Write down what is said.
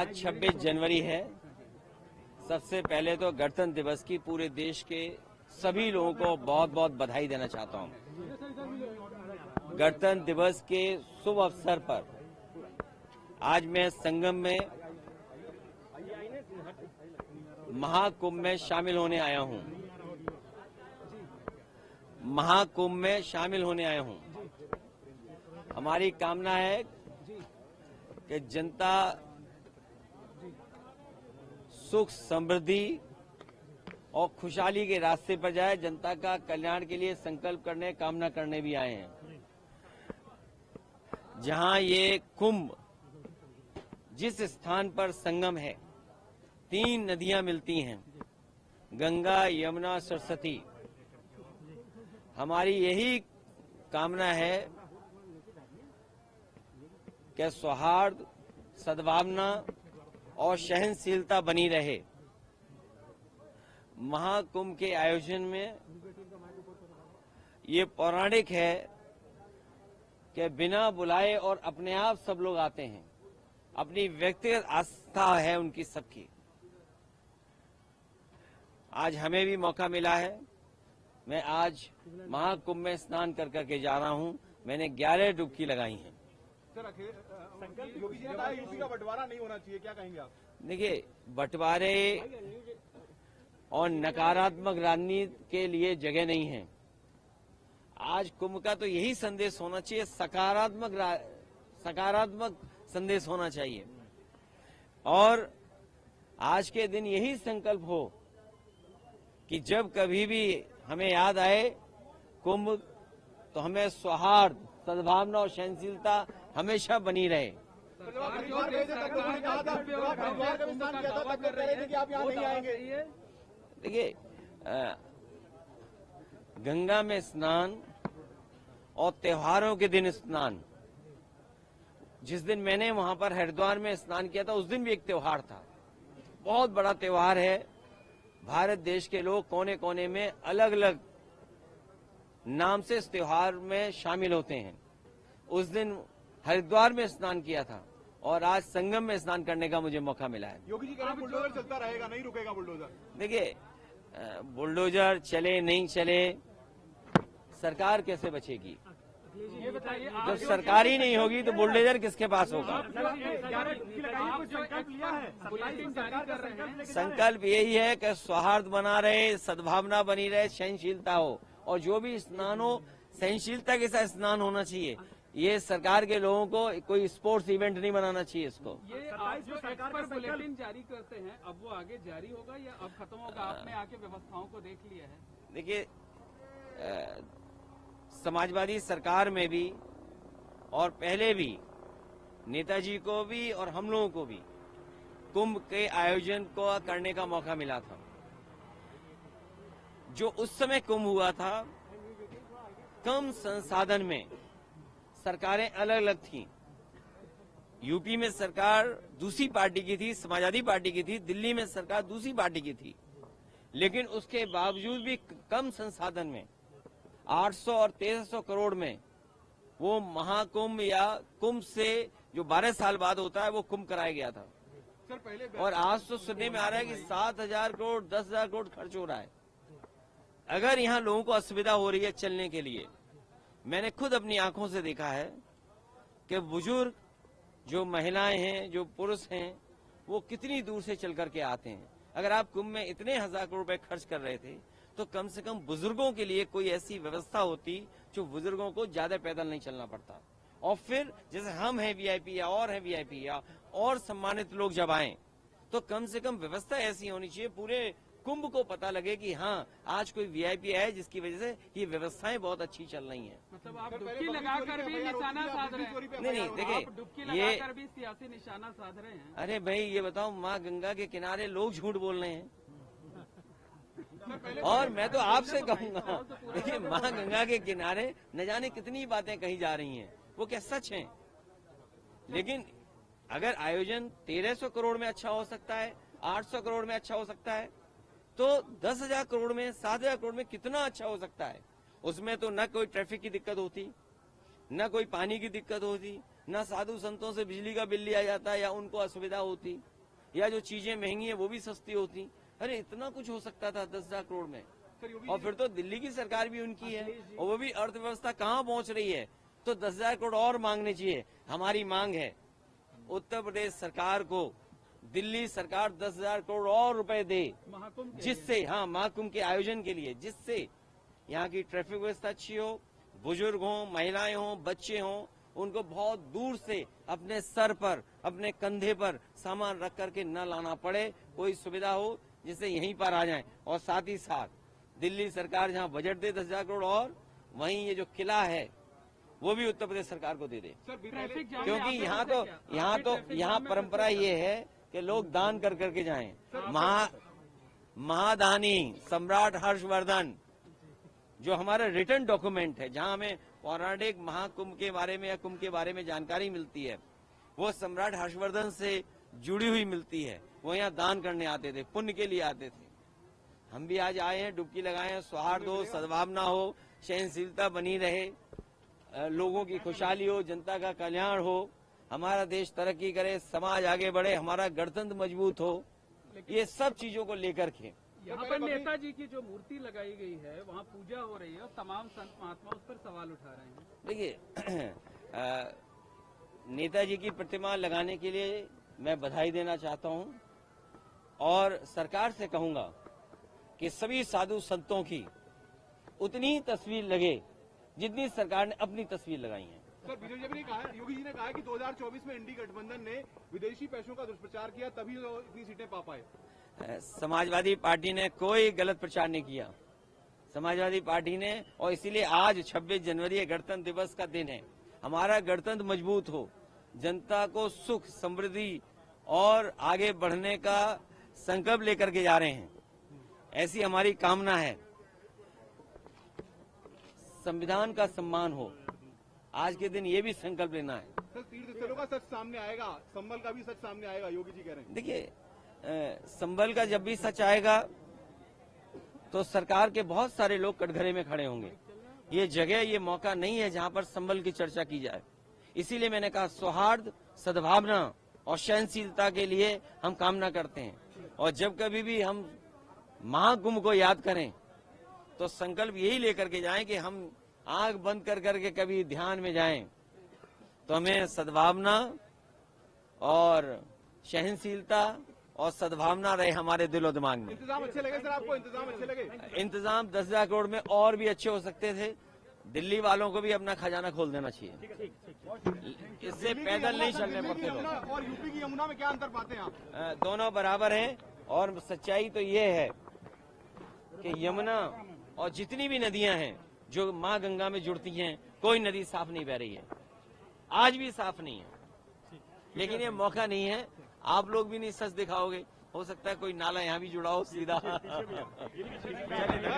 आज 26 जनवरी है। सबसे पहले तो गणतंत्र दिवस की पूरे देश के सभी लोगों को बहुत बहुत बधाई देना चाहता हूं। गणतंत्र दिवस के शुभ अवसर पर आज मैं संगम में महाकुंभ में शामिल होने आया हूं। महाकुंभ में शामिल होने आया हूं। हमारी कामना है कि जनता सुख समृद्धि और खुशहाली के रास्ते पर जाए। जनता का कल्याण के लिए संकल्प करने, कामना करने भी आए हैं। जहां ये कुंभ, जिस स्थान पर संगम है, 3 नदियां मिलती हैं, गंगा, यमुना, सरस्वती। हमारी यही कामना है कि सौहार्द, सद्भावना और सहनशीलता बनी रहे। महाकुंभ के आयोजन में ये पौराणिक है कि बिना बुलाए और अपने आप सब लोग आते हैं। अपनी व्यक्तिगत आस्था है उनकी सबकी। आज हमें भी मौका मिला है। मैं आज महाकुंभ में स्नान कर करके जा रहा हूं। मैंने 11 डुबकी लगाई हैं। सर, योगी जी ने कहा यूपी का बंटवारा नहीं होना चाहिए, क्या कहेंगे आप? देखिए, बंटवारे और नकारात्मक राजनीति के लिए जगह नहीं है। आज कुंभ का तो यही संदेश होना चाहिए, सकारात्मक संदेश होना चाहिए। और आज के दिन यही संकल्प हो कि जब कभी भी हमें याद आए कुंभ, तो हमें सौहार्द, सद्भावना और सहनशीलता हमेशा बनी रहे। देखिए, गंगा में स्नान और त्योहारों के दिन स्नान, जिस दिन मैंने वहां पर हरिद्वार में स्नान किया था, उस दिन भी एक त्योहार था। बहुत बड़ा त्योहार है। भारत देश के लोग कोने कोने में अलग अलग नाम से इस त्योहार में शामिल होते हैं। उस दिन हरिद्वार में स्नान किया था और आज संगम में स्नान करने का मुझे मौका मिला है। योगी जी कह रहे हैं बुलडोजर चलता रहेगा, नहीं रुकेगा बुलडोजर। देखिए, बुलडोजर चले नहीं चले, सरकार कैसे बचेगी? जब सरकार ही नहीं होगी तो बुलडोजर किसके पास होगा? संकल्प यही है कि सौहार्द बना रहे, सद्भावना बनी रहे, सहनशीलता हो, और जो भी स्नान हो सहनशीलता के साथ स्नान होना चाहिए। ये सरकार के लोगों को कोई स्पोर्ट्स इवेंट नहीं बनाना चाहिए इसको। ये आज जो एक्सपर्ट बुलेटिन जारी करते हैं, अब वो आगे जारी होगा या अब खत्म होगा? आपने आके व्यवस्थाओं को देख लिया है? देखिए, समाजवादी सरकार में भी और पहले भी नेताजी को भी और हम लोगों को भी कुंभ के आयोजन को करने का मौका मिला था। जो उस समय कुंभ हुआ था, कम संसाधन में सरकारें अलग अलग थीं। यूपी में सरकार दूसरी पार्टी की थी, समाजवादी पार्टी की थी। दिल्ली में सरकार दूसरी पार्टी की थी। लेकिन उसके बावजूद भी कम संसाधन में 800 और 1300 करोड़ में वो महाकुंभ या कुंभ से जो 12 साल बाद होता है, वो कुंभ कराया गया था। सर, पहले और आज तो सुनने में आ रहा है कि 7000 करोड़ 10,000 करोड़ खर्च हो रहा है। अगर यहाँ लोगों को असुविधा हो रही है चलने के लिए, मैंने खुद अपनी आंखों से देखा है कि बुजुर्ग, जो महिलाएं हैं, जो पुरुष हैं, वो कितनी दूर से चल करके आते हैं। अगर आप कुंभ में इतने 1000 करोड़ रुपए खर्च कर रहे थे, तो कम से कम बुजुर्गों के लिए कोई ऐसी व्यवस्था होती जो बुजुर्गों को ज्यादा पैदल नहीं चलना पड़ता। और फिर जैसे हम हैं वीआईपी या और हैं वीआईपी या और सम्मानित लोग जब आए, तो कम से कम व्यवस्था ऐसी होनी चाहिए, पूरे कुंभ को पता लगे कि हाँ, आज कोई वीआईपी है जिसकी वजह से ये व्यवस्थाएं बहुत अच्छी चल रही हैं। मतलब आप डुबकी लगाकर भी निशाना साध रहे हैं? नहीं, देखिए, डुबकी लगाकर भी सियासी निशाना साध रहे हैं। अरे भाई, ये बताओ, माँ गंगा के किनारे लोग झूठ बोल रहे हैं। और मैं तो आपसे कहूंगा, देखिए, माँ गंगा के किनारे न जाने कितनी बातें कही जा रही हैं, वो क्या सच हैं? लेकिन अगर आयोजन 1300 करोड़ में अच्छा हो सकता है, 800 करोड़ में अच्छा हो सकता है, तो 10,000 करोड़ में, 7,000 करोड़ में कितना अच्छा हो सकता है। उसमें तो न कोई ट्रैफिक की दिक्कत होती, न कोई पानी की दिक्कत होती, ना साधु संतों से बिजली का बिल लिया जाता या उनको असुविधा होती, या जो चीजें महंगी है वो भी सस्ती होती। अरे इतना कुछ हो सकता था 10,000 करोड़ में। और फिर तो दिल्ली की सरकार भी उनकी है और वो भी अर्थव्यवस्था कहाँ पहुंच रही है, तो 10,000 करोड़ और मांगने चाहिए। हमारी मांग है उत्तर प्रदेश सरकार को दिल्ली सरकार 10,000 करोड़ और रुपए दे, महाकुंभ के जिससे महाकुंभ के आयोजन के लिए, जिससे यहाँ की ट्रैफिक व्यवस्था अच्छी हो, बुजुर्ग हों, महिलाएं हों, बच्चे हों, उनको बहुत दूर से अपने सर पर, अपने कंधे पर सामान रख करके न लाना पड़े, कोई सुविधा हो जिससे यहीं पर आ जाएं। और साथ ही साथ दिल्ली सरकार जहाँ बजट दे 10,000 करोड़, और वहीं ये जो किला है वो भी उत्तर प्रदेश सरकार को दे दे, ट्रैफिक जाम में क्योंकि आपने यहाँ फंसे तो क्या? यहाँ आपने तो ट्रैफिक यहाँ जाम में परंपरा फंसे ये है कि लोग दान कर करके जाएं। महादानी सम्राट हर्षवर्धन, जो हमारा रिटर्न डॉक्यूमेंट है, जहां हमें पौराणिक महाकुंभ के बारे में या कुंभ के बारे में जानकारी मिलती है, वो सम्राट हर्षवर्धन से जुड़ी हुई मिलती है। वो यहाँ दान करने आते थे, पुण्य के लिए आते थे। हम भी आज आए हैं, डुबकी लगाए हैं, सौहार्द हो, सद्भावना हो, सहनशीलता बनी रहे, लोगों की खुशहाली हो, जनता का कल्याण हो, हमारा देश तरक्की करे, समाज आगे बढ़े, हमारा गणतंत्र मजबूत हो, ये सब चीजों को लेकर के यहाँ पर नेताजी की जो मूर्ति लगाई गई है वहाँ पूजा हो रही है और तमाम संत महात्मा उस पर सवाल उठा रहे हैं। देखिए, नेताजी की प्रतिमा लगाने के लिए मैं बधाई देना चाहता हूं और सरकार से कहूंगा कि सभी साधु संतों की उतनी ही तस्वीर लगे जितनी सरकार ने अपनी तस्वीर लगाई है। सर, बीजेपी ने कहा, योगी जी ने कहा कि 2024 में इंडी गठबंधन ने विदेशी पैसों का दुष्प्रचार किया, तभी वो इतनी सीटें पा पाए। समाजवादी पार्टी ने कोई गलत प्रचार नहीं किया। समाजवादी पार्टी ने, और इसीलिए आज 26 जनवरी गणतंत्र दिवस का दिन है, हमारा गणतंत्र मजबूत हो, जनता को सुख, समृद्धि और आगे बढ़ने का संकल्प लेकर के जा रहे हैं, ऐसी हमारी कामना है। संविधान का सम्मान हो, आज के दिन ये भी संकल्प लेना है। सर, तीर्थ स्थलों का सच सामने आएगा, संभल का भी सच सामने आएगा, योगी जी कह रहे हैं। देखिए, संभल का जब भी सच आएगा तो सरकार के बहुत सारे लोग कटघरे में खड़े होंगे। ये जगह, ये मौका नहीं है जहां पर संभल की चर्चा की जाए। इसीलिए मैंने कहा, सौहार्द, सद्भावना और सहनशीलता के लिए हम कामना करते हैं। और जब कभी भी हम महाकुंभ को याद करें तो संकल्प यही लेकर के जाएं कि हम आंख बंद कर करके कभी ध्यान में जाएं तो हमें सद्भावना और सहनशीलता और सद्भावना रहे हमारे दिलो दिमाग में। इंतजाम अच्छे लगे सर आपको? इंतजाम अच्छे लगे? इंतजाम 10,000 करोड़ में और भी अच्छे हो सकते थे। दिल्ली वालों को भी अपना खजाना खोल देना चाहिए, इससे पैदल नहीं चलने पड़ते लोग। और यूपी की यमुना में क्या अंतर पाते हैं आप? दोनों बराबर हैं, और सच्चाई तो ये है कि यमुना और जितनी भी नदियां हैं जो माँ गंगा में जुड़ती हैं, कोई नदी साफ नहीं बह रही है, आज भी साफ नहीं है। लेकिन ये मौका नहीं है, आप लोग भी नहीं सच दिखाओगे, हो सकता है कोई नाला यहाँ भी जुड़ा हो सीधा।